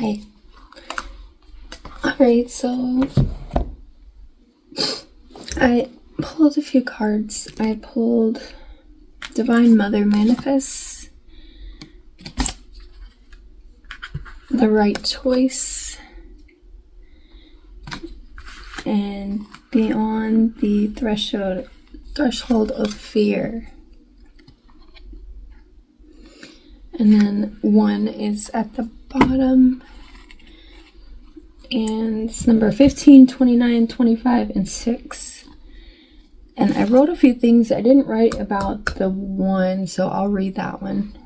Hi. Alright, so I pulled a few cards. I pulled Divine Mother Manifests, The Right Choice, and Beyond the Threshold of Fear. And then one is at the bottom, and it's number 15, 29, 25, and 6. And I wrote a few things. I didn't write about the one, so I'll read that one.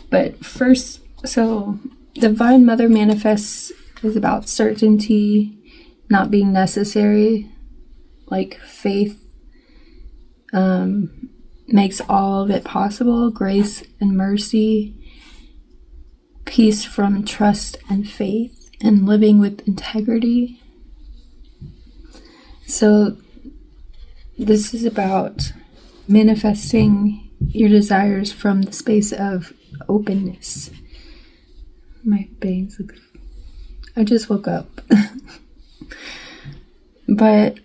But first, so Divine Mother Manifests is about certainty not being necessary, like faith makes all of it possible, grace and mercy, peace from trust and faith, and living with integrity. So this is about manifesting your desires from the space of openness. My bangs look... I just woke up. But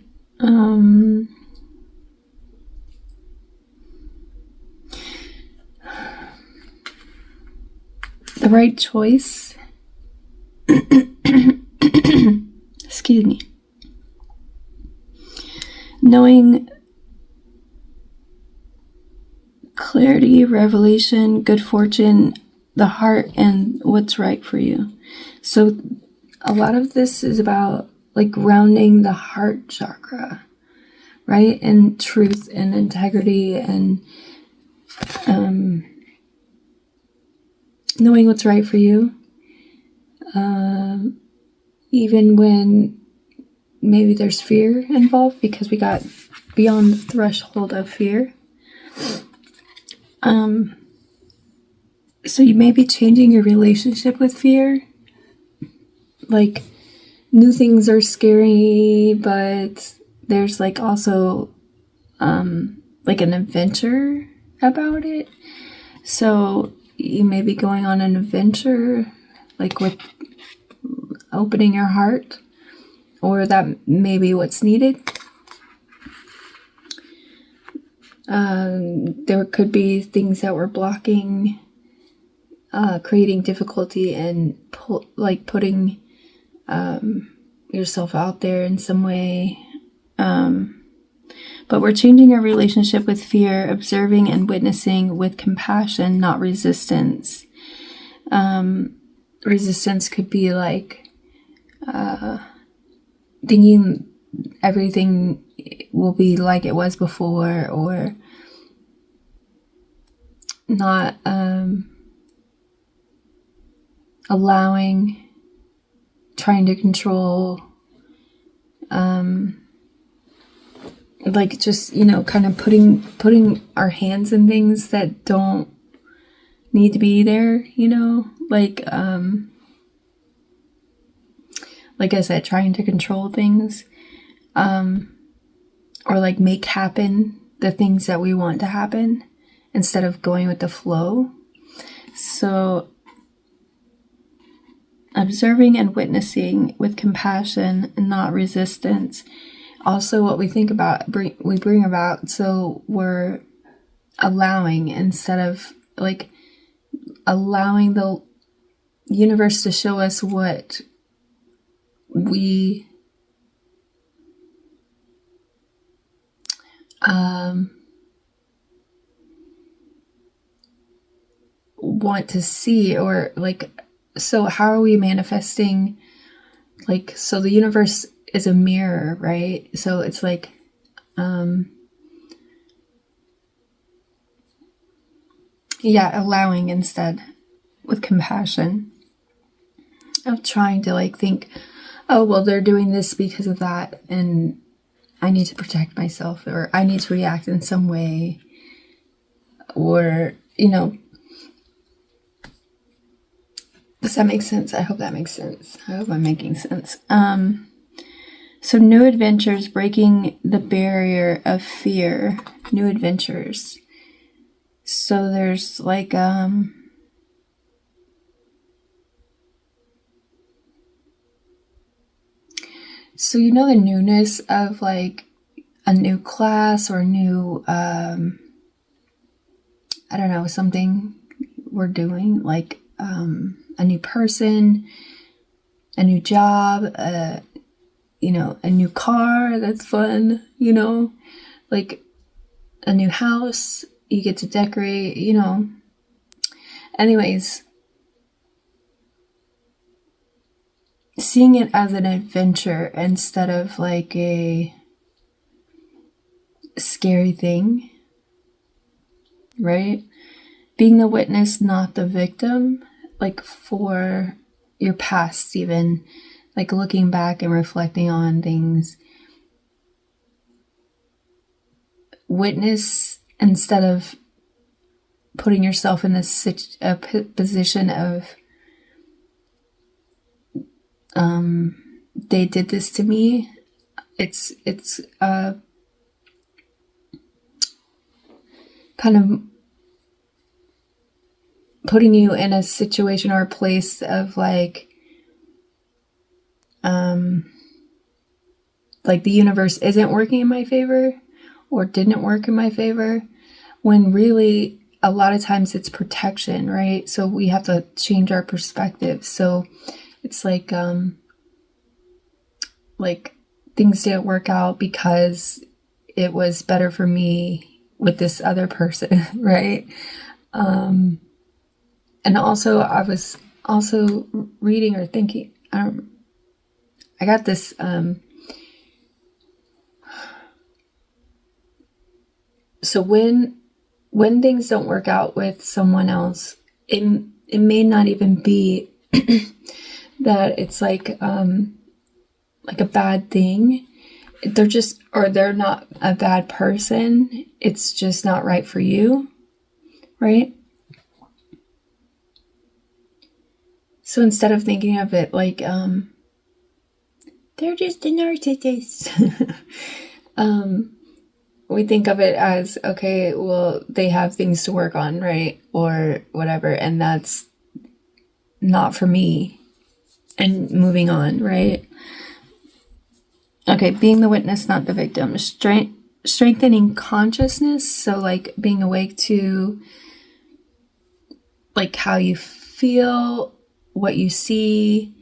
the right choice, excuse me, knowing clarity, revelation, good fortune, the heart, and what's right for you. So a lot of this is about like grounding the heart chakra, right? And truth and integrity and knowing what's right for you, even when maybe there's fear involved, because we got beyond the threshold of fear. So you may be changing your relationship with fear. Like, new things are scary, but there's like also like an adventure about it. So you may be going on an adventure, like with opening your heart, or that may be what's needed. There could be things that were blocking, creating difficulty, and putting yourself out there in some way. But we're changing our relationship with fear, observing and witnessing with compassion, not resistance. Resistance could be like thinking everything will be like it was before, or not allowing, trying to control, like just, kind of putting our hands in things that don't need to be there, like I said, trying to control things, or like make happen the things that we want to happen instead of going with the flow. So observing and witnessing with compassion and not resistance. Also, what we think about, we bring about, so we're allowing instead of like allowing the universe to show us what we want to see, or like, so how are we manifesting? Like, so the universe is a mirror, right? So it's like, allowing instead, with compassion, of trying to like think, oh, well, they're doing this because of that, and I need to protect myself, or I need to react in some way, or, does that make sense? I hope that makes sense. I hope I'm making sense. So new adventures, breaking the barrier of fear, new adventures. So there's like, So you know the newness of like a new class or a new, I don't know, something we're doing, like a new person, a new job, you know, a new car that's fun, you know, like a new house you get to decorate, you know. Anyways, seeing it as an adventure instead of like a scary thing, right? Being the witness, not the victim, like for your past, even like looking back and reflecting on things. Witness instead of putting yourself in this position of, they did this to me. It's kind of putting you in a situation or a place of like the universe isn't working in my favor or didn't work in my favor, when really a lot of times it's protection, right? So we have to change our perspective. So it's like things didn't work out because it was better for me with this other person, right? And also I was also reading or thinking, I got this so when things don't work out with someone else, it may not even be that it's like a bad thing. They're not a bad person. It's just not right for you, right? So instead of thinking of it like they're just a narcissist, we think of it as, okay, well, they have things to work on, right? Or whatever, and that's not for me, and moving on, right? Okay, being the witness, not the victim. Strengthening consciousness, so like being awake to like how you feel, what you see.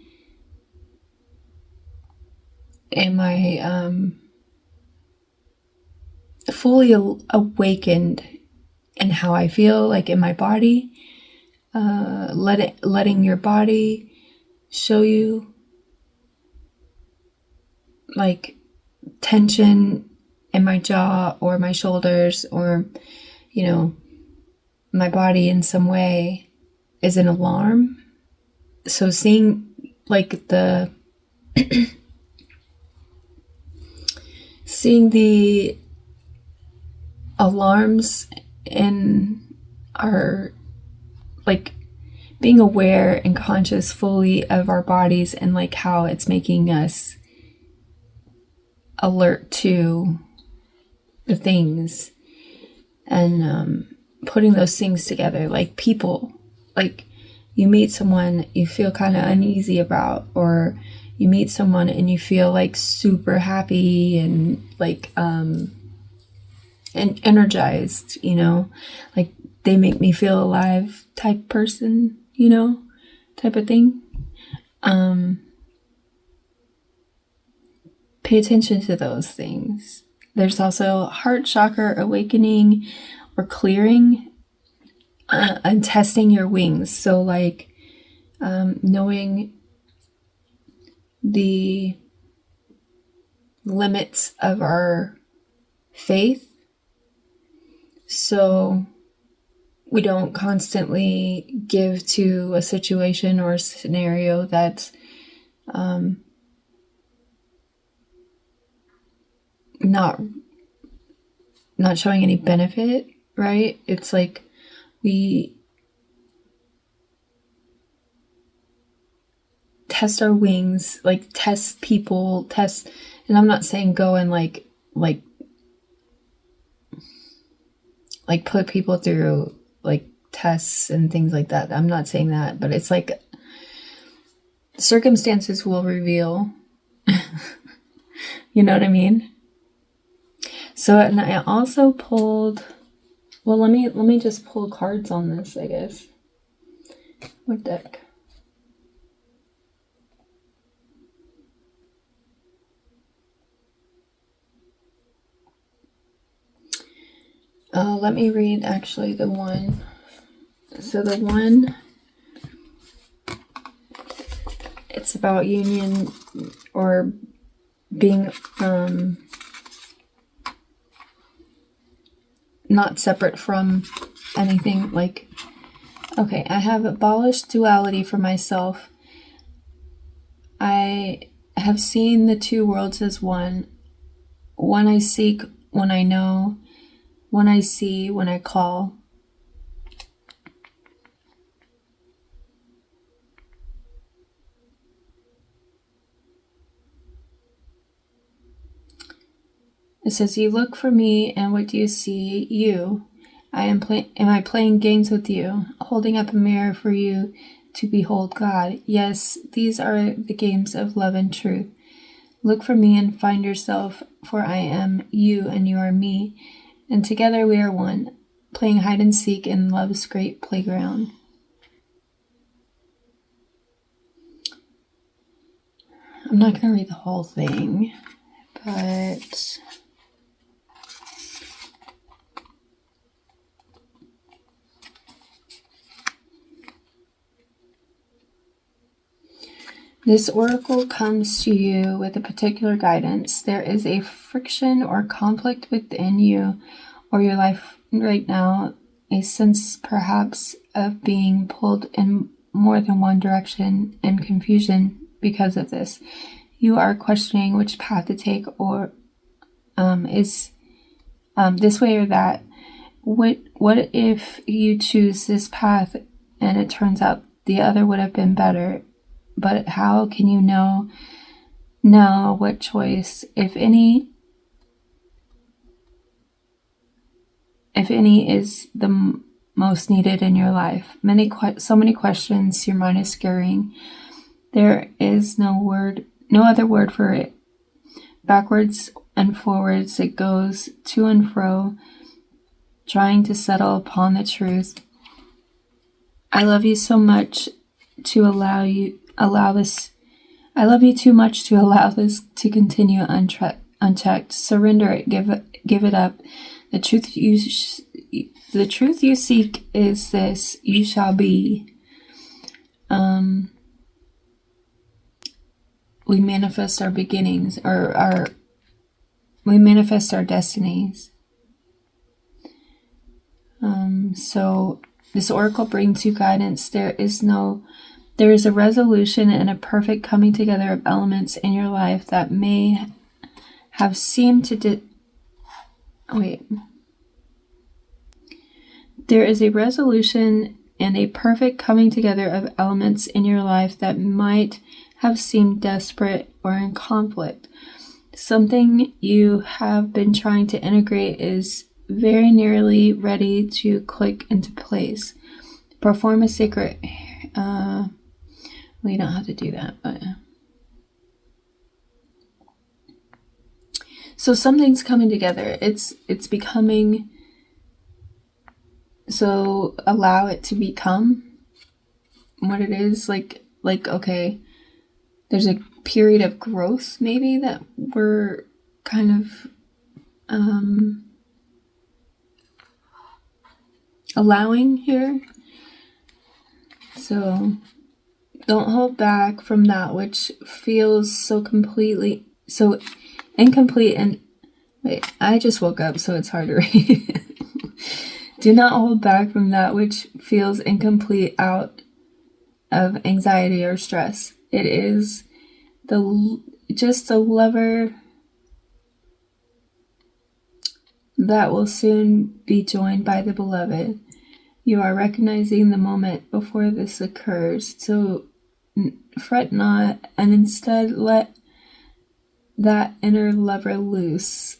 Am I fully awakened in how I feel, like in my body? Letting your body show you like tension in my jaw or my shoulders, or, you know, my body in some way is an alarm. So seeing like seeing the alarms in our, like, being aware and conscious fully of our bodies and like how it's making us alert to the things, and putting those things together, like people, like you meet someone you feel kind of uneasy about, or you meet someone and you feel like super happy and like and energized, you know, like they make me feel alive type person, you know, type of thing. Pay attention to those things. There's also heart chakra awakening or clearing, and testing your wings. So like knowing the limits of our faith, so we don't constantly give to a situation or a scenario that's not showing any benefit, right? It's like we test our wings, like test people, and I'm not saying go and like put people through like tests and things like that. I'm not saying that, but it's like circumstances will reveal You know what I mean? So, and I also pulled, well, let me just pull cards on this, I guess. What deck? Let me read actually the one. So the one, it's about union or being not separate from anything. Like, okay, I have abolished duality for myself. I have seen the two worlds as one. One I seek, one I know, one I see, when I call. It says, you look for me, and what do you see? You. Am I playing games with you, holding up a mirror for you to behold God? Yes, these are the games of love and truth. Look for me and find yourself, for I am you and you are me, and together we are one, playing hide and seek in love's great playground. I'm not going to read the whole thing, but this oracle comes to you with a particular guidance. There is a friction or conflict within you or your life right now, a sense perhaps of being pulled in more than one direction and confusion because of this. You are questioning which path to take, or is this way or that. What if you choose this path and it turns out the other would have been better? But how can you know now what choice, if any, is the most needed in your life? So many questions your mind is scurrying. There is no other word for it. Backwards and forwards it goes, to and fro, trying to settle upon the truth. I love you so much to allow this. I love you too much to allow this to continue unchecked. Surrender it. Give it up. The truth you seek is this: you shall be. We manifest our beginnings, or we manifest our destinies. So this oracle brings you guidance. There is a resolution and a perfect coming together of elements in your life that may have seemed to There is a resolution and a perfect coming together of elements in your life that might have seemed desperate or in conflict. Something you have been trying to integrate is very nearly ready to click into place. Perform a sacred... we don't have to do that, but... So something's coming together. It's becoming... So allow it to become what it is. Like, okay, there's a period of growth maybe that we're kind of allowing here. So don't hold back from that which feels so incomplete and wait, I just woke up, so it's hard to read. Do not hold back from that which feels incomplete out of anxiety or stress. It is just a lever that will soon be joined by the beloved. You are recognizing the moment before this occurs, so fret not, and instead let that inner lever loose.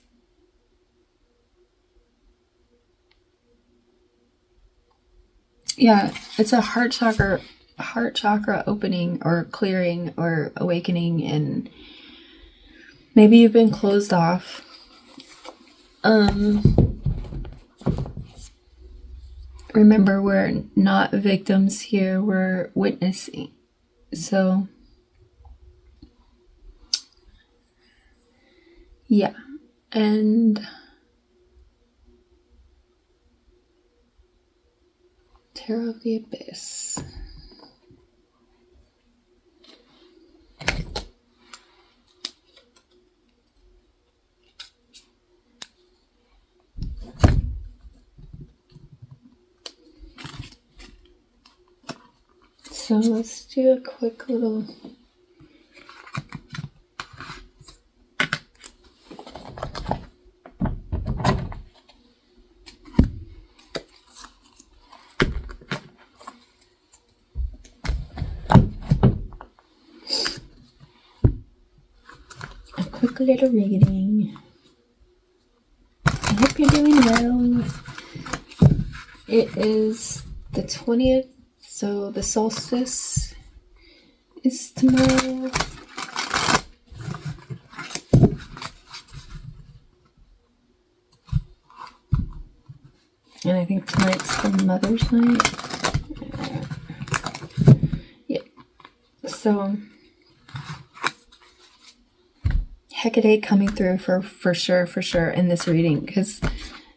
Yeah, it's a heart chakra opening or clearing or awakening, and Maybe you've been closed off. Remember, we're not victims here, we're witnessing. So, yeah. And Tarot of the Abyss. So let's do a quick little reading. I hope you're doing well. It is the 20th, so the solstice is tomorrow. And I think tonight's the Mother's Night. Yeah. So Hecate coming through for sure in this reading, because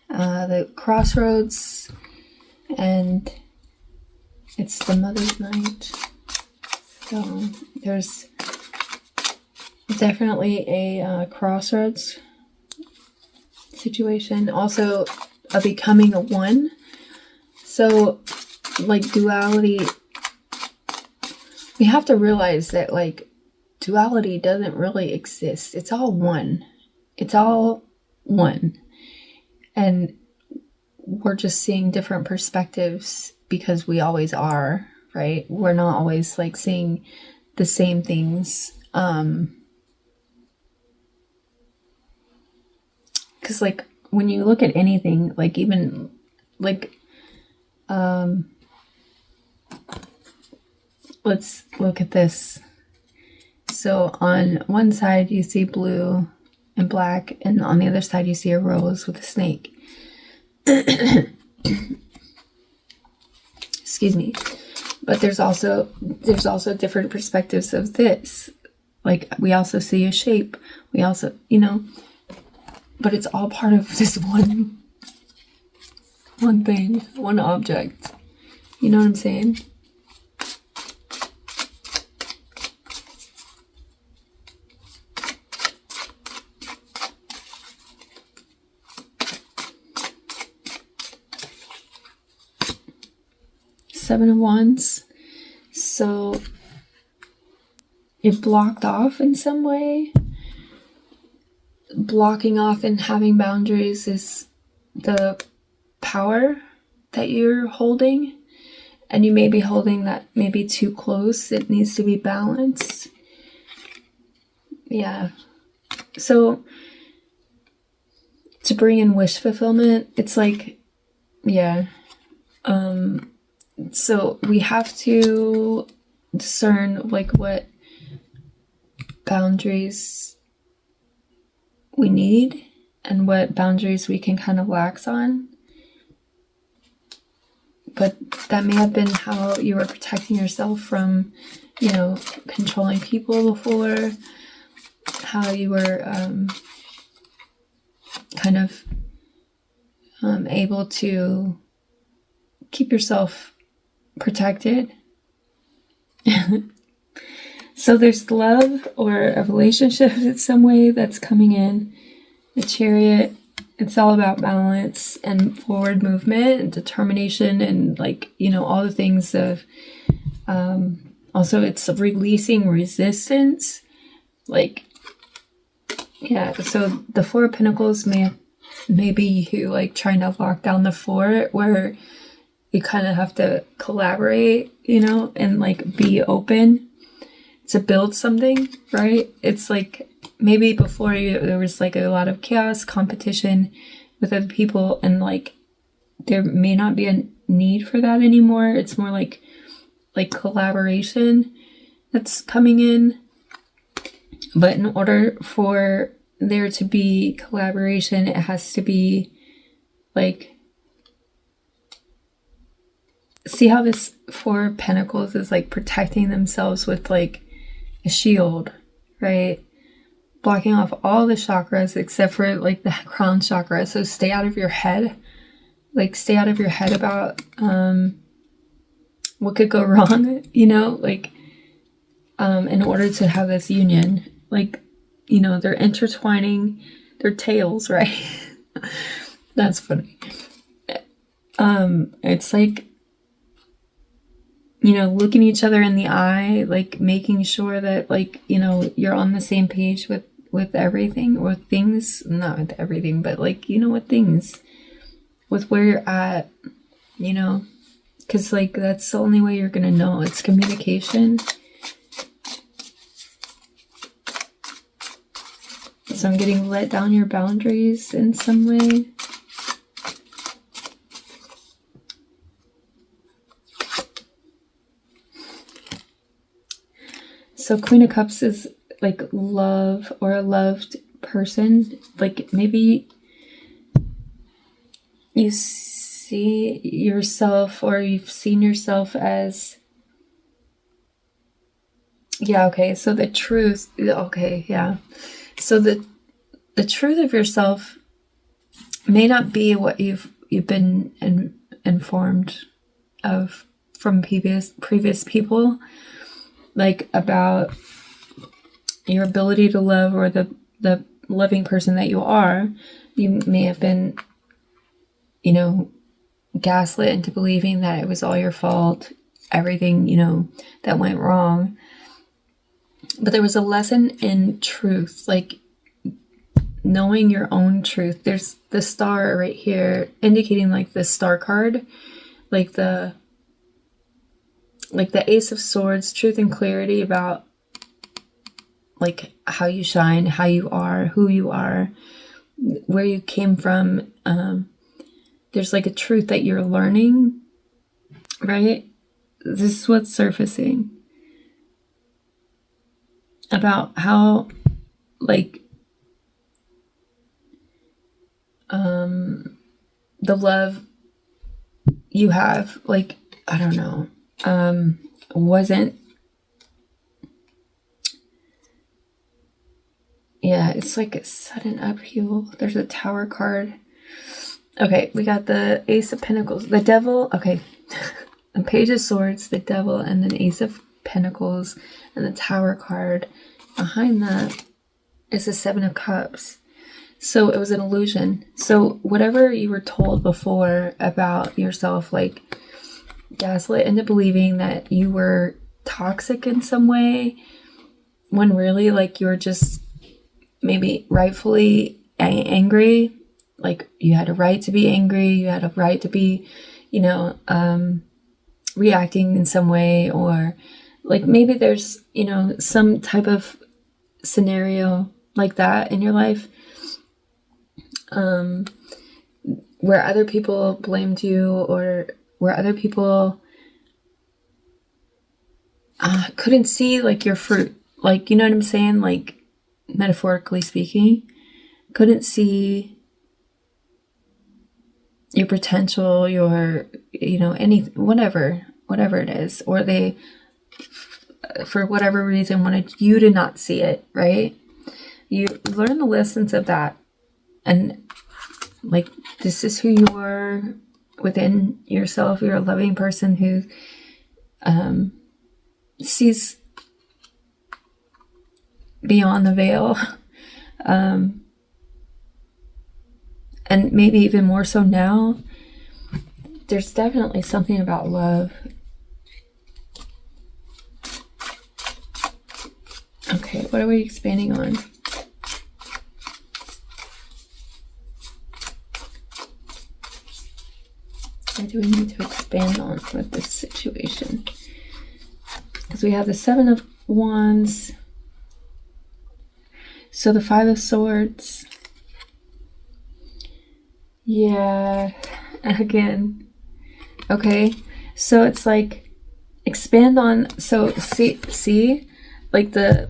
the crossroads, and it's the Mother's Night. So there's definitely a crossroads situation. Also a becoming a one. So like duality, we have to realize that like duality doesn't really exist. It's all one. It's all one. And we're just seeing different perspectives because we always are, right? We're not always like seeing the same things. Because like when you look at anything, like even like let's look at this. So on one side you see blue and black, and on the other side you see a rose with a snake. Excuse me. But there's also different perspectives of this. Like we also see a shape. We also, but it's all part of this one thing, one object. You know what I'm saying? Seven of Wands. So you're blocked off in some way. Blocking off and having boundaries is the power that you're holding, and you may be holding that maybe too close. It needs to be balanced. Yeah. So to bring in wish fulfillment, it's like, yeah. So we have to discern like what boundaries we need and what boundaries we can kind of lax on. But that may have been how you were protecting yourself from, controlling people before, how you were kind of able to keep yourself protected. So there's love or a relationship in some way that's coming in. The Chariot, it's all about balance and forward movement and determination and all the things of, also it's releasing resistance. So the Four of Pentacles may be you trying to lock down the fort, where you kind of have to collaborate, and be open to build something, right? It's maybe before there was a lot of chaos, competition with other people, and there may not be a need for that anymore. It's more like collaboration that's coming in. But in order for there to be collaboration, it has to be like, see how this Four of Pentacles is like protecting themselves with like a shield, right? Blocking off all the chakras except for like the crown chakra. So stay out of your head. Like stay out of your head about what could go wrong, like in order to have this union. Like, they're intertwining their tails, right? That's funny. It's like, looking each other in the eye, like making sure that like, you're on the same page with everything, or things, not with everything, but like, with things, with where you're at, because like that's the only way you're gonna know. It's communication. So I'm getting let down your boundaries in some way. So Queen of Cups is like love, or a loved person. Like maybe you see yourself, or you've seen yourself as, so the truth, so the truth of yourself may not be what you've been informed of from previous people, like about your ability to love, or the loving person that you are. You may have been, gaslit into believing that it was all your fault, everything, that went wrong. But there was a lesson in truth, like knowing your own truth. There's the star right here indicating like the star card, like the Ace of Swords, truth and clarity about like how you shine, how you are, who you are, where you came from. There's like a truth that you're learning, right? This is what's surfacing about how like the love you have, like, I don't know, wasn't, it's like a sudden upheaval. There's a Tower card. Okay, we got the Ace of Pentacles, the Devil. Okay, the Page of Swords, the Devil, and then Ace of Pentacles, and the Tower card. Behind that is the Seven of Cups. So it was an illusion. So whatever you were told before about yourself, like gaslit into believing that you were toxic in some way, when really like you were just maybe rightfully angry. Like you had a right to be angry, you had a right to be, reacting in some way, or like maybe there's, some type of scenario like that in your life, where other people blamed you, or where other people couldn't see like your fruit, like, you know what I'm saying? Like metaphorically speaking, couldn't see your potential, your, whatever it is, or they, for whatever reason, wanted you to not see it, right? You learn the lessons of that, and like, this is who you are within yourself. You're a loving person who sees beyond the veil, and maybe even more so now. There's definitely something about love. Okay, what are we expanding on? What do we need to expand on with this situation? Because we have the Seven of Wands. So the Five of Swords. Yeah, again. Okay, so it's like expand on, so see like the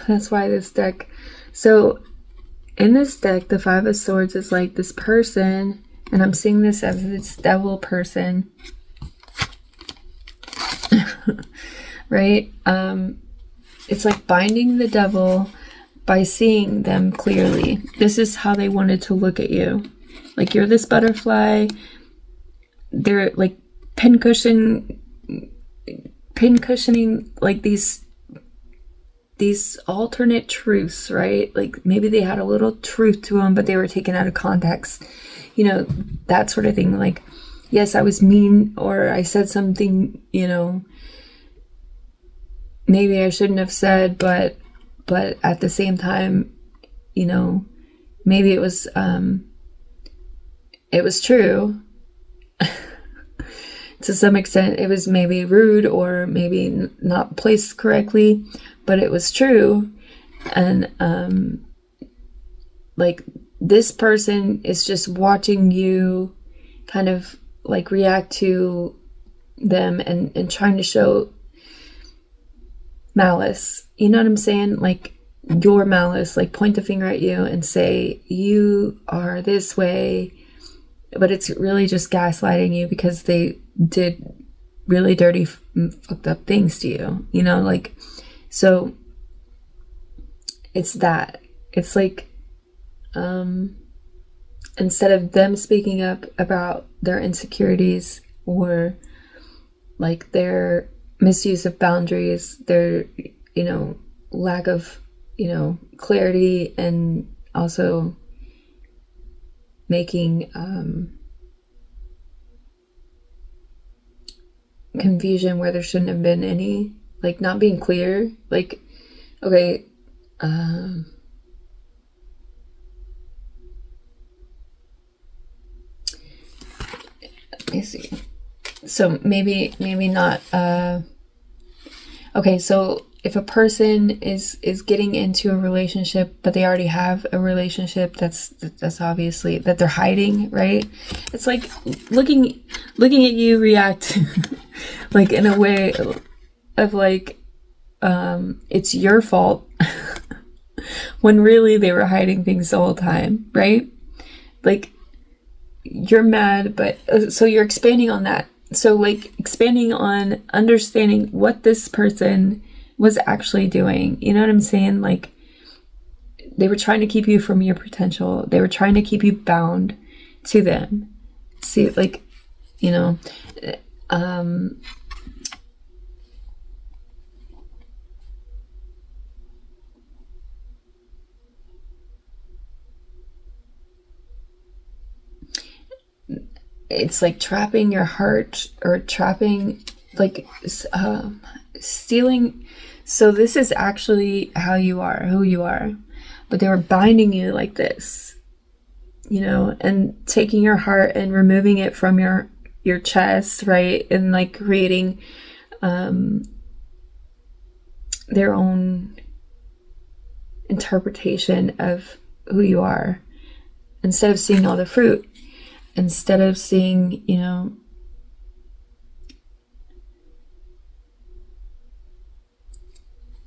That's why this deck. So in this deck, the Five of Swords is like this person, and I'm seeing this as this devil person. Right? It's like binding the devil by seeing them clearly. This is how they wanted to look at you. Like, you're this butterfly. They're like pincushioning like these alternate truths, right? Like, maybe they had a little truth to them, but they were taken out of context. You know, that sort of thing. Like, yes, I was mean, or I said something, you know, maybe I shouldn't have said, but at the same time, you know, maybe it was true. To some extent, it was maybe rude or maybe not placed correctly, but it was true. And like, this person is just watching you kind of like react to them and trying to show malice. You know what I'm saying? Like, your malice, like point the finger at you and say, you are this way. But it's really just gaslighting you because they did really dirty, fucked up things to you. You know, like, so it's that. It's like, instead of them speaking up about their insecurities or like their misuse of boundaries, their, you know, lack of, you know, clarity, and also making confusion where there shouldn't have been any, like not being clear. Like, okay, let me see. So maybe not. Okay, so if a person is getting into a relationship, but they already have a relationship, that's obviously that they're hiding, right? It's like looking at you react like in a way of like, it's your fault when really they were hiding things the whole time, right? Like, you're mad, but so you're expanding on that. So like expanding on understanding what this person was actually doing. You know what I'm saying? Like, they were trying to keep you from your potential. They were trying to keep you bound to them. See, like, you know, it's like trapping your heart, or trapping, like, stealing. So this is actually how you are, who you are, but they were binding you like this, you know, and taking your heart and removing it from your chest, right? And like creating their own interpretation of who you are, instead of seeing all the fruit, instead of seeing, you know,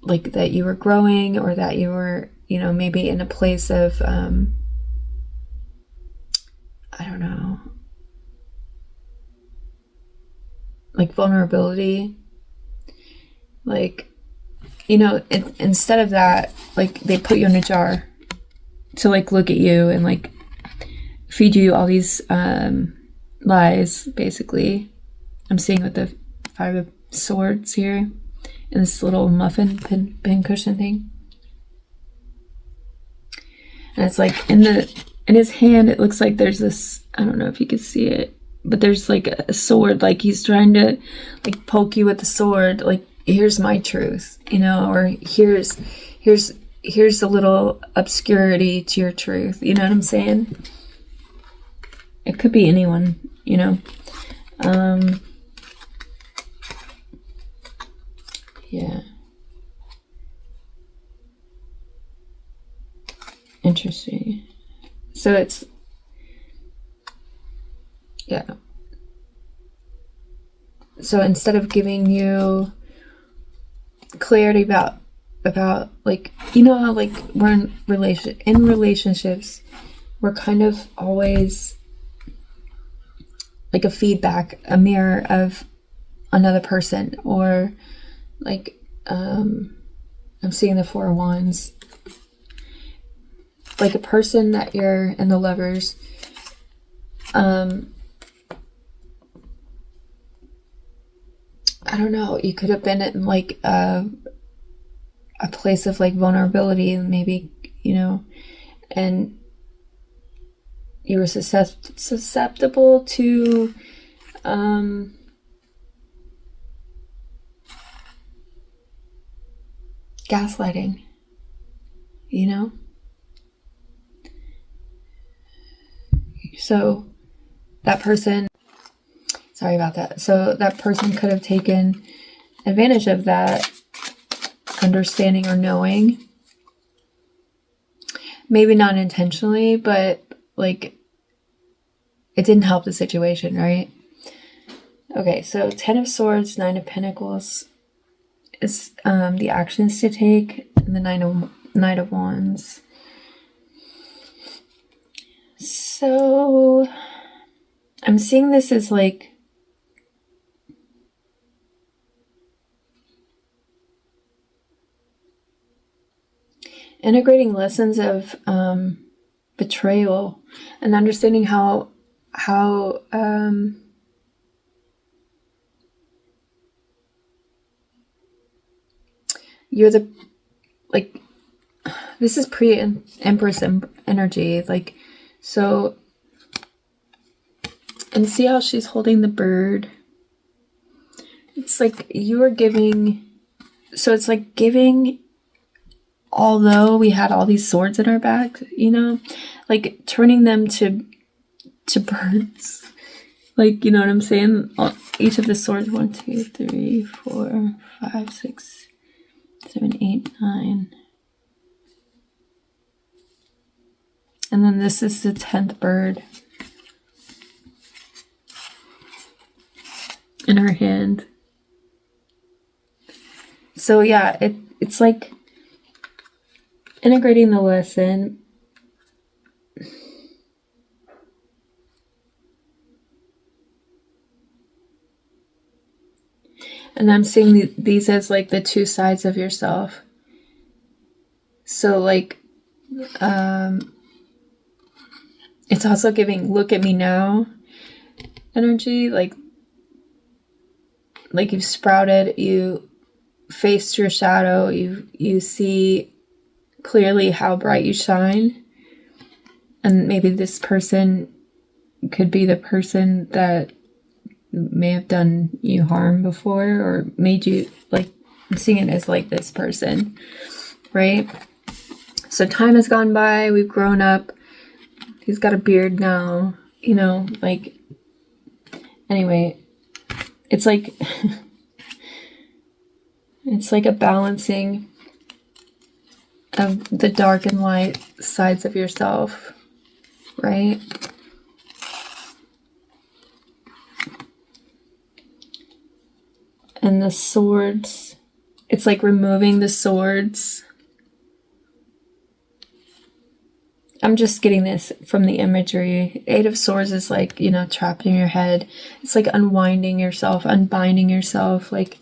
like that you were growing, or that you were, you know, maybe in a place of I don't know, like vulnerability. Like, you know, instead of that, like, they put you in a jar to like look at you and like feed you all these lies, basically. I'm seeing with the Five of Swords here in this little muffin pin cushion thing. And it's like in his hand, it looks like there's this, I don't know if you can see it, but there's like a sword, like he's trying to like poke you with the sword, like, here's my truth, you know, or here's a little obscurity to your truth. You know what I'm saying? It could be anyone, you know. Yeah. Interesting. So it's, yeah. So instead of giving you clarity about about, like, you know how, like, we're in relationships, we're kind of always like a feedback, a mirror of another person, or like, I'm seeing the Four of Wands, like a person that you're in the Lovers, I don't know, you could have been in like a place of like vulnerability, maybe, you know, and you were susceptible to gaslighting, you know? So that person, sorry about that. So that person could have taken advantage of that understanding or knowing. Maybe not intentionally, but like it didn't help the situation, right? Okay, so 10 of Swords, 9 of Pentacles is the actions to take, and the Knight of Wands. So I'm seeing this as like integrating lessons of betrayal and understanding how you're the, like, this is pre-Empress energy, like, so, and see how she's holding the bird. It's like you are giving, so it's like giving, although we had all these swords in our back, you know, like turning them to birds. Like, you know what I'm saying? Each of the swords, 1, 2, 3, 4, 5, 6, 7, 8, 9. And then this is the 10th bird in her hand. So yeah, it's like integrating the lesson. And I'm seeing these as like the two sides of yourself. So like, it's also giving look at me now energy, like you've sprouted, you faced your shadow, you see clearly how bright you shine. And maybe this person could be the person that may have done you harm before, or made you, like, I'm seeing it as like this person, right? So time has gone by, we've grown up, he's got a beard now, you know, like, anyway, it's like it's like a balancing of the dark and light sides of yourself, right? And the swords, it's like removing the swords. I'm just getting this from the imagery. 8 of Swords is like, you know, trapped in your head. It's like unwinding yourself, unbinding yourself, like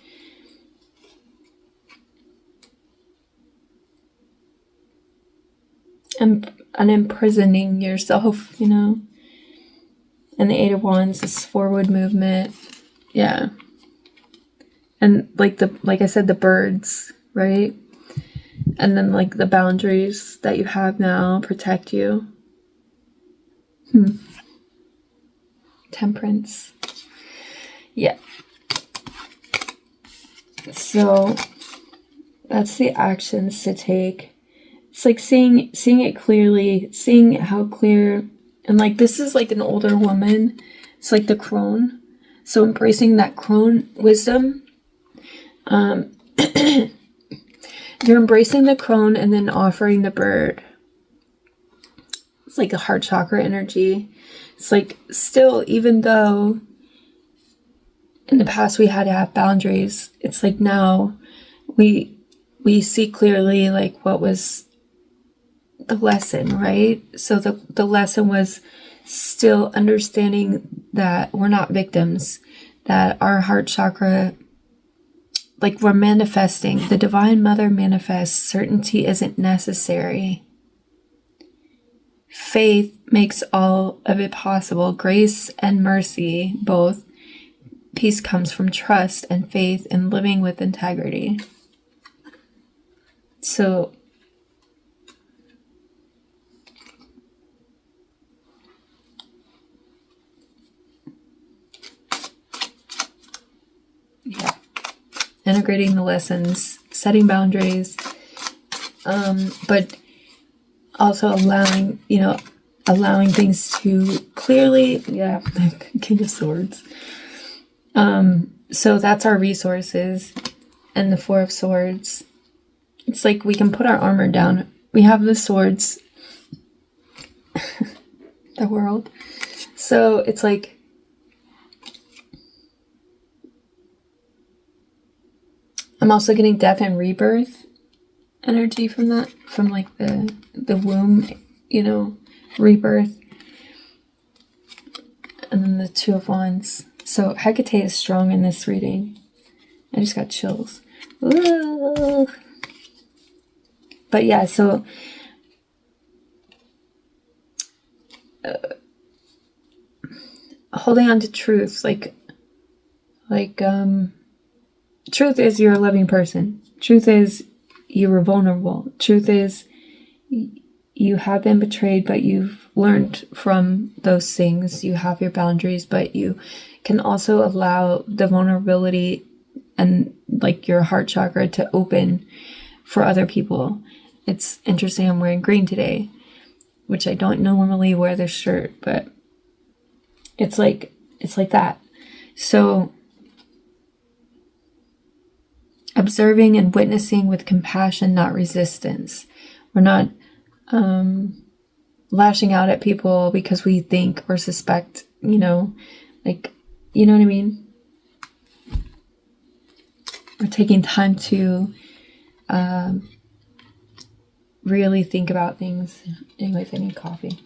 unimprisoning yourself, you know. And the 8 of Wands is forward movement. Yeah. And like I said, the birds, right? And then like the boundaries that you have now protect you. Temperance. Yeah. So that's the actions to take. It's like seeing it clearly, seeing how clear, and like this is like an older woman. It's like the crone. So embracing that crone wisdom. You're embracing the crone and then offering the bird. It's like a heart chakra energy. It's like still, even though in the past we had to have boundaries, it's like now we we see clearly like what was the lesson, right? So the lesson was still understanding that we're not victims, that our heart chakra, like we're manifesting. The Divine Mother manifests. Certainty isn't necessary. Faith makes all of it possible. Grace and mercy, both. Peace comes from trust and faith and living with integrity. So, yeah. Integrating the lessons, setting boundaries, but also allowing things to clearly, King of Swords. So that's our resources, and the Four of Swords. It's like we can put our armor down. We have the swords, the world. So it's like, I'm also getting death and rebirth energy from that, from like the womb, rebirth. And then the Two of Wands. So Hecate is strong in this reading. I just got chills. Ooh. But yeah, so holding on to truth, like truth is you're a loving person. Truth is you were vulnerable. Truth is you have been betrayed, but you've learned from those things. You have your boundaries, but you can also allow the vulnerability and like your heart chakra to open for other people. It's interesting, I'm wearing green today, which I don't normally wear this shirt, but it's like that. So observing and witnessing with compassion, not resistance. We're not lashing out at people because we think or suspect, you know what I mean? We're taking time to really think about things. Anyways, I need coffee.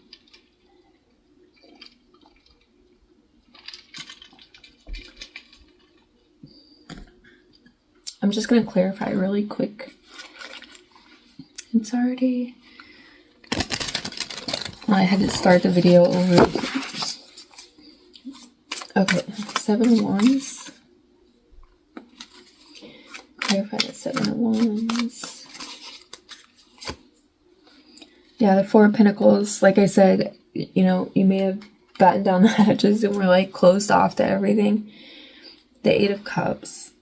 I'm just going to clarify really quick. It's already... I had to start the video over. Okay, 7 of Wands. Clarify the 7 of Wands. Yeah, the Four of Pentacles. Like I said, you may have battened down the hatches and were like closed off to everything. The Eight of Cups.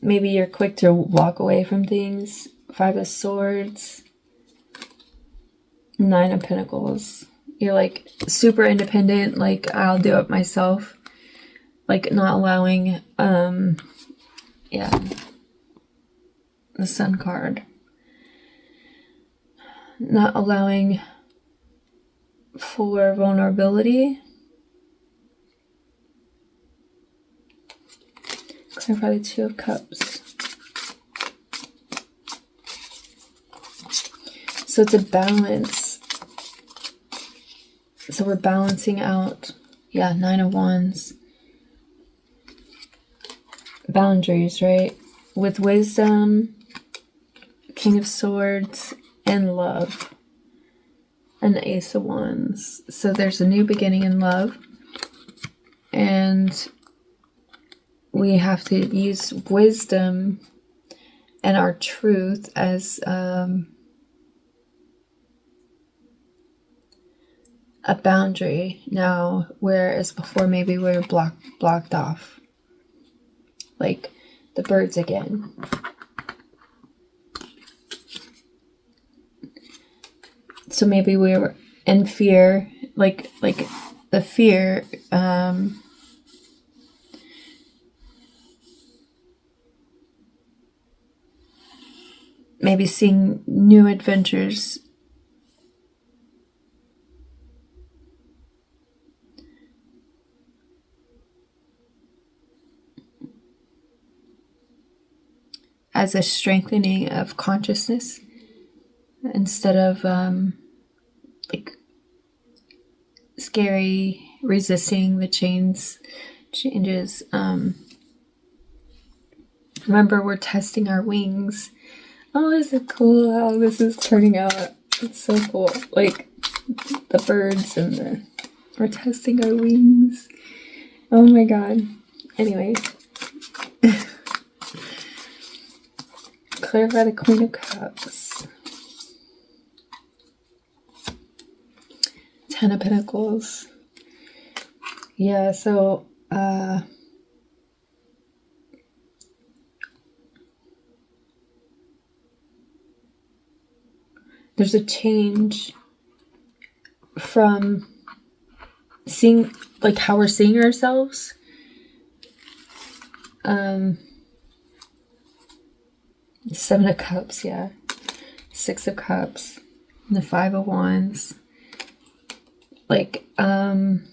Maybe you're quick to walk away from things. Five of Swords. 9 of Pentacles. You're like super independent, like I'll do it myself. Like not allowing the Sun card. Not allowing for vulnerability. Clarify the Two of Cups. So it's a balance. So we're balancing out. Yeah, 9 of Wands. Boundaries, right? With wisdom, King of Swords, and love. And the Ace of Wands. So there's a new beginning in love. And we have to use wisdom and our truth as a boundary now, whereas before maybe we were blocked off. Like the birds again. So maybe we were in fear, like the fear, maybe seeing new adventures. as a strengthening of consciousness instead of like scary resisting the changes. Remember, we're testing our wings. Oh, this is cool how this is turning out. It's so cool. Like the birds and we're testing our wings. Oh my god. Anyway. Clarify the Queen of Cups. 10 of Pentacles. Yeah, so there's a change from seeing, like, how we're seeing ourselves. Seven of Cups, yeah. 6 of Cups. And the 5 of Wands. Like, and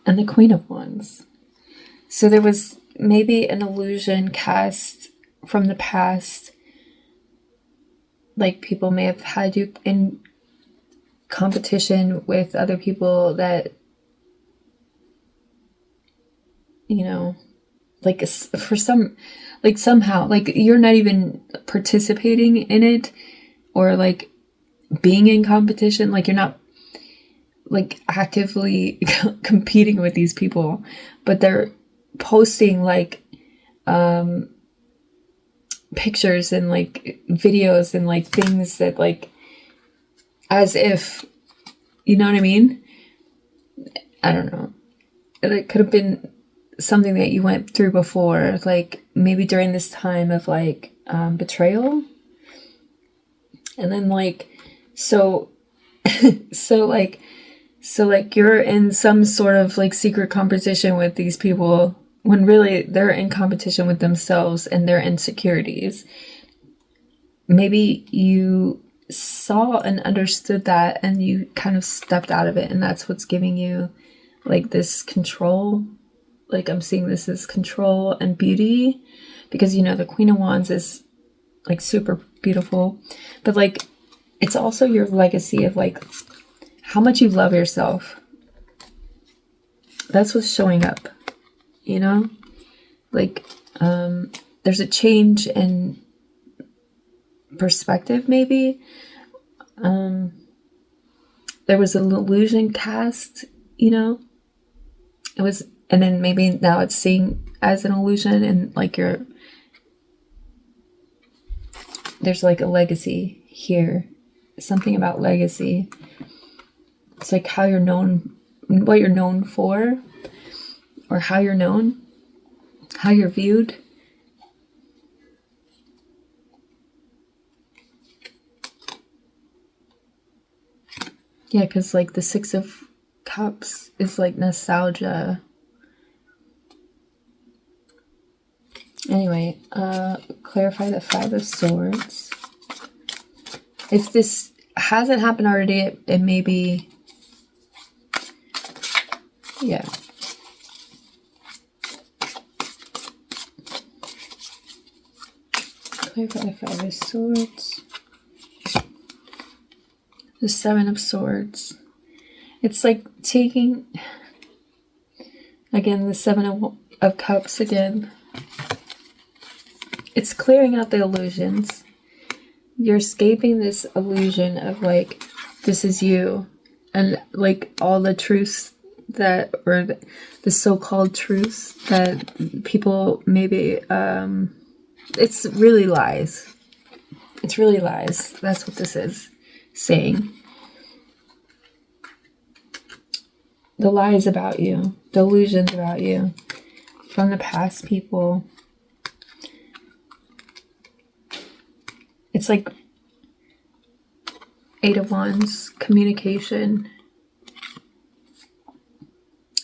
the Queen of Wands. So there was maybe an illusion cast from the past. Like, people may have had you in competition with other people that, you know, like, for some, like, somehow, like, you're not even participating in it or, like, being in competition. Like, you're not, like, actively competing with these people, but they're posting, like, pictures and, like, videos and, like, things that, like, as if, you know what I mean? I don't know. It could have been something that you went through before, like maybe during this time of, like, betrayal. And then, like, so like you're in some sort of, like, secret competition with these people when really they're in competition with themselves and their insecurities. Maybe you saw and understood that and you kind of stepped out of it, and that's what's giving you, like, this control. Like, I'm seeing this as control and beauty, because, you know, the Queen of Wands is, like, super beautiful, but, like, it's also your legacy of, like, how much you love yourself. That's what's showing up, you know? Like, there's a change in perspective, maybe. There was an illusion cast, you know? It was, and then maybe now it's seen as an illusion, and, like, there's, like, a legacy here. Something about legacy. It's like how you're known, what you're known for, or how you're known, how you're viewed. Yeah, because, like, the 6 of Cups is, like, nostalgia. Anyway, clarify the 5 of Swords. If this hasn't happened already, it may be, yeah. Clarify the 5 of Swords. The 7 of Swords. It's like taking, again, the 7 of Cups again. It's clearing out the illusions. You're escaping this illusion of, like, this is you, and, like, all the truths that, or the so-called truths that people maybe, it's really lies. It's really lies. That's what this is saying. The lies about you, the illusions about you from the past people. It's like 8 of Wands, communication,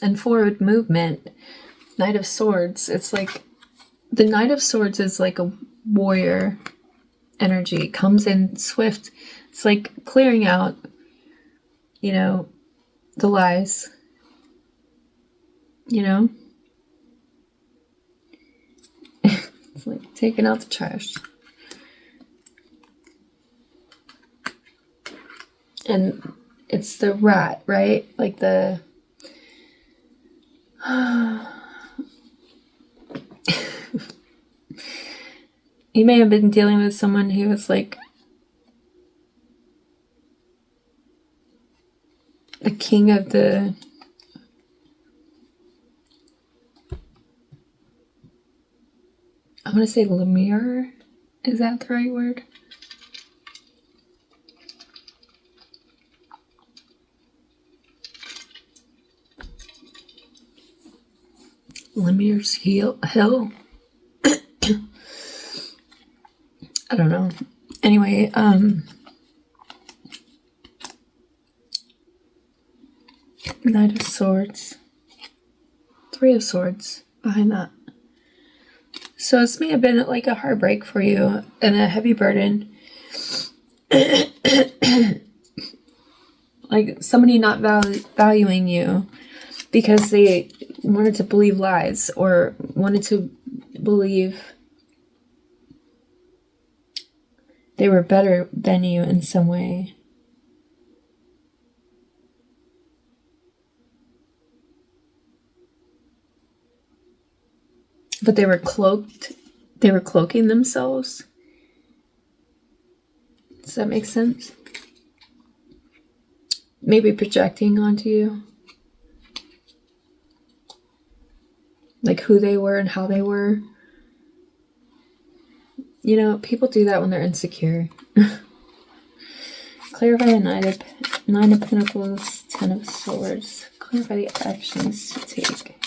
and forward movement. Knight of Swords. It's like the Knight of Swords is like a warrior energy. It comes in swift. It's like clearing out, you know, the lies. You know? It's like taking out the trash. And it's the rat, right? Like the... You may have been dealing with someone who was like the king of the... I want to say Lemire. Is that the right word? Lemire's Hill? I don't know. Anyway, Knight of Swords. Three of Swords behind that. So this may have been like a heartbreak for you and a heavy burden. Like somebody not valuing you because they wanted to believe lies or wanted to believe they were better than you in some way. But they were cloaking themselves. Does that make sense? Maybe projecting onto you. Like who they were and how they were. You know, people do that when they're insecure. Clarify the Nine of Pentacles, Ten of Swords. Clarify the actions to take.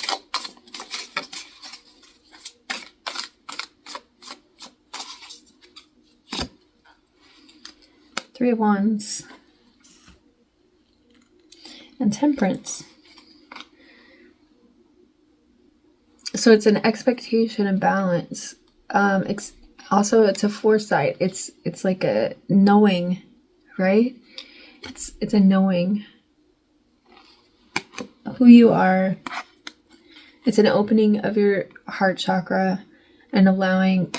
Three of Wands. And Temperance. So it's an expectation and balance. Also, it's a foresight. It's like a knowing, right? It's a knowing who you are. It's an opening of your heart chakra and allowing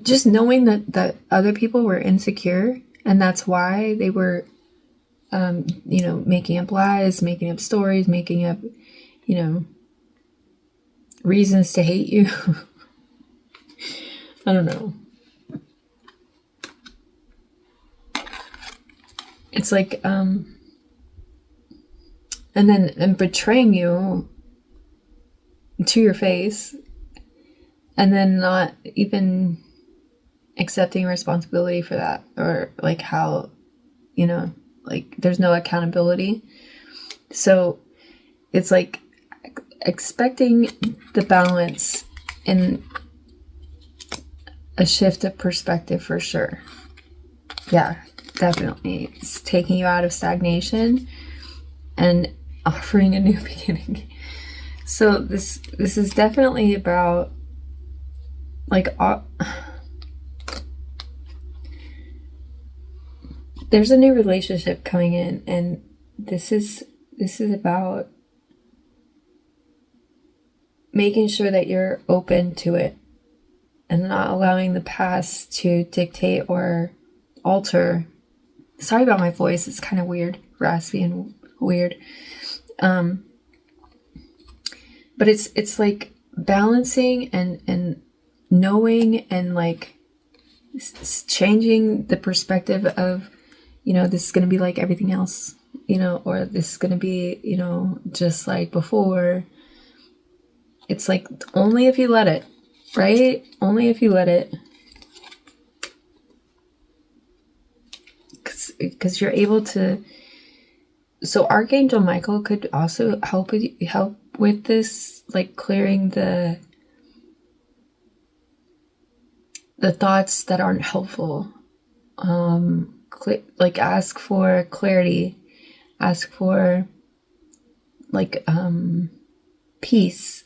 just knowing that other people were insecure and that's why they were making up lies, making up stories, making up reasons to hate you. I don't know. It's like and betraying you to your face and then not even accepting responsibility for that, or like how there's no accountability. So it's like expecting the balance in a shift of perspective for sure. Yeah, definitely. It's taking you out of stagnation and offering a new beginning. So this is definitely about there's a new relationship coming in, and this is about making sure that you're open to it and not allowing the past to dictate or alter. Sorry about my voice, it's kind of weird, raspy and weird. But it's like balancing and knowing and like changing the perspective of, this is going to be like everything else, or this is going to be, just like before. It's like only if you let it, right? Only if you let it. Because you're able to. So Archangel Michael could also help with this, like clearing the thoughts that aren't helpful. Like ask for clarity, ask for peace.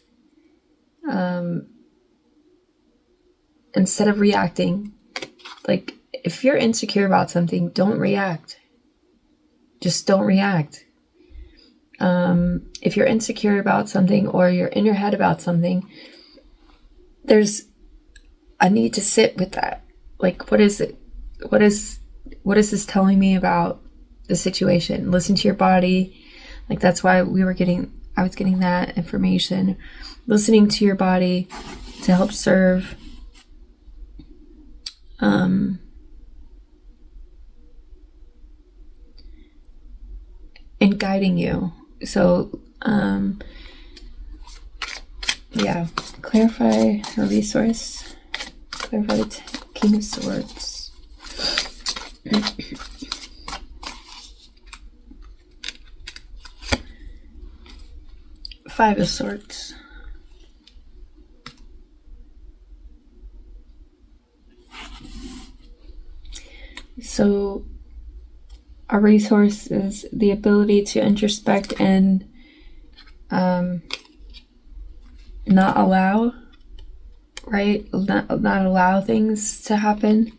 Instead of reacting. Like if you're insecure about something, don't react. Just don't react. If you're insecure about something or you're in your head about something, there's a need to sit with that. Like, what is it? What is this telling me about the situation? Listen to your body. Like, that's why I was getting that information. Listening to your body to help serve in guiding you. So clarify a resource. Clarify the King of Swords. Five of Swords. So our resource is the ability to introspect and not allow, right? Not allow things to happen.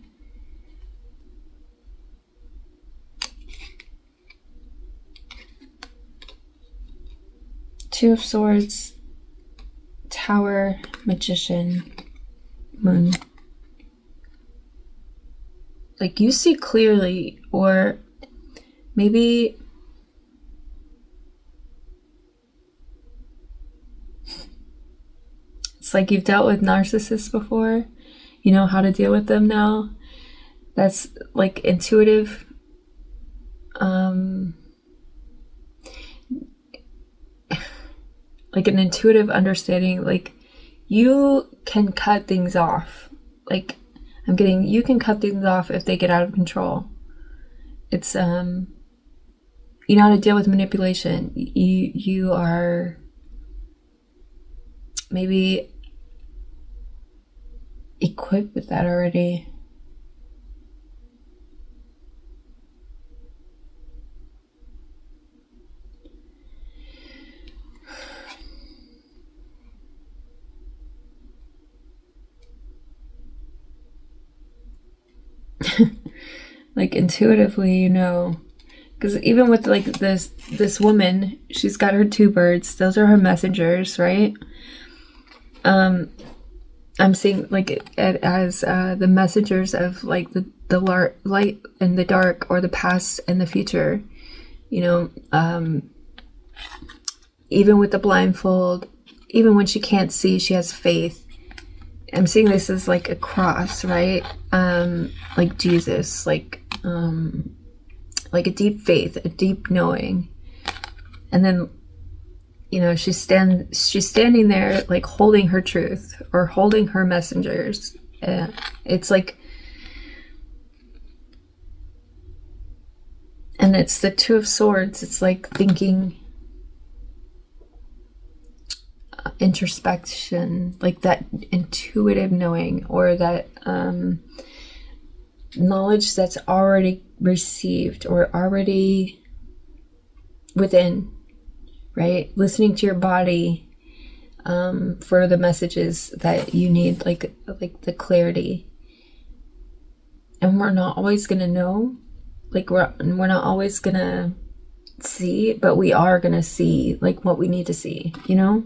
Two of Swords, Tower, Magician, Moon. Like, you see clearly, or maybe it's like you've dealt with narcissists before. You know how to deal with them now. That's like intuitive. Like an intuitive understanding. Like, you can cut things off. Like, you can cut things off if they get out of control. It's, you know how to deal with manipulation. You are maybe equipped with that already. Like, intuitively, you know, because even with like this woman, she's got her two birds. Those are her messengers, right? I'm seeing like it as the messengers of like the light and the dark, or the past and the future. You know, even with the blindfold, even when she can't see, she has faith. I'm seeing this as like a cross, right? Like Jesus, like a deep faith, a deep knowing. And then, you know, she's standing there like holding her truth, or holding her messengers. It's like, and it's the Two of Swords. It's like thinking, introspection, like that intuitive knowing, or that knowledge that's already received, or already within, right? Listening to your body for the messages that you need, like the clarity. And we're not always gonna know, like we're not always gonna see, but we are gonna see like what we need to see, you know?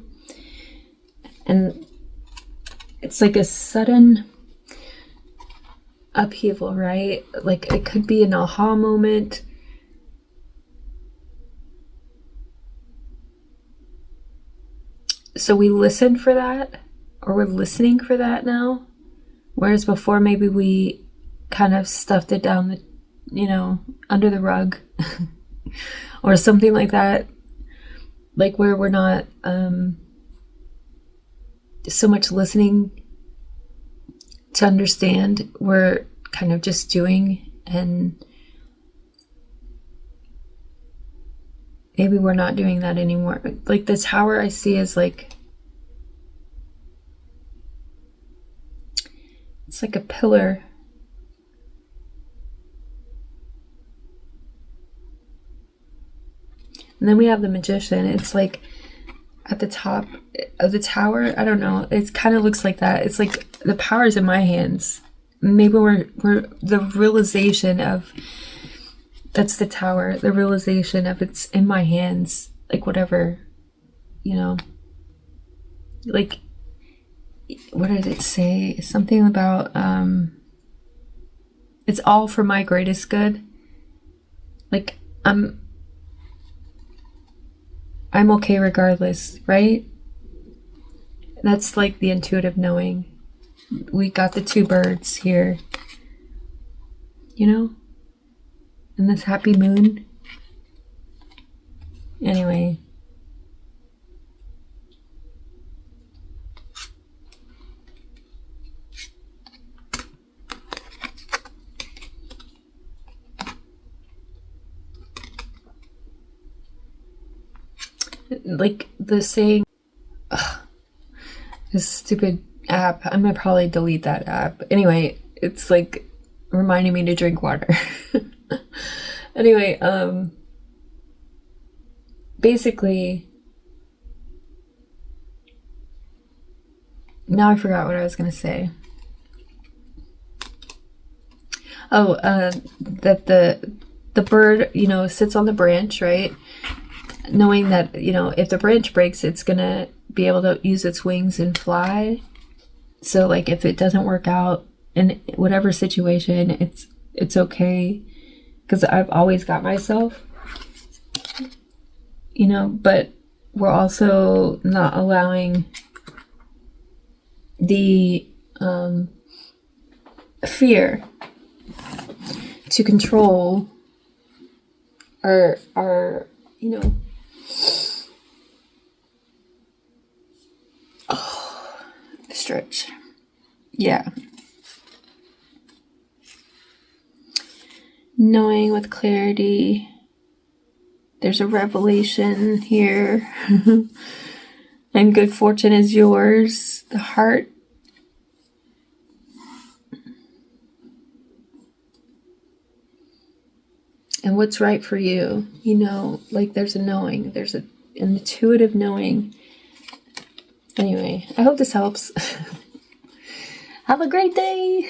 And it's like a sudden upheaval, right? Like, it could be an aha moment. So we listen for that, or we're listening for that now. Whereas before, maybe we kind of stuffed it down the, you know, under the rug or something like that. Like, where we're not so much listening to understand, we're kind of just doing, and maybe we're not doing that anymore. Like, the Tower I see is like, it's like a pillar. And then we have the Magician. It's like at the top of the tower. I don't know. It kind of looks like that. It's like the power's in my hands. Maybe we're the realization of, that's the Tower. The realization of it's in my hands. Like, whatever, you know. Like, what did it say? Something about, it's all for my greatest good. Like, I'm okay regardless, right? That's like the intuitive knowing. We got the two birds here, you know? And this happy moon. Anyway. Like the saying, this stupid app, I'm gonna probably delete that app. Anyway, it's like reminding me to drink water. Anyway, basically, now I forgot what I was gonna say. Oh, that the bird, you know, sits on the branch, right? Knowing that, you know, if the branch breaks, it's gonna be able to use its wings and fly. So like if it doesn't work out in whatever situation, it's okay, because I've always got myself, you know. But we're also not allowing the fear to control our you know, stretch. Yeah. Knowing with clarity. There's a revelation here. And good fortune is yours. The heart. And what's right for you. You know, like there's a knowing. There's an intuitive knowing. Anyway, I hope this helps. Have a great day.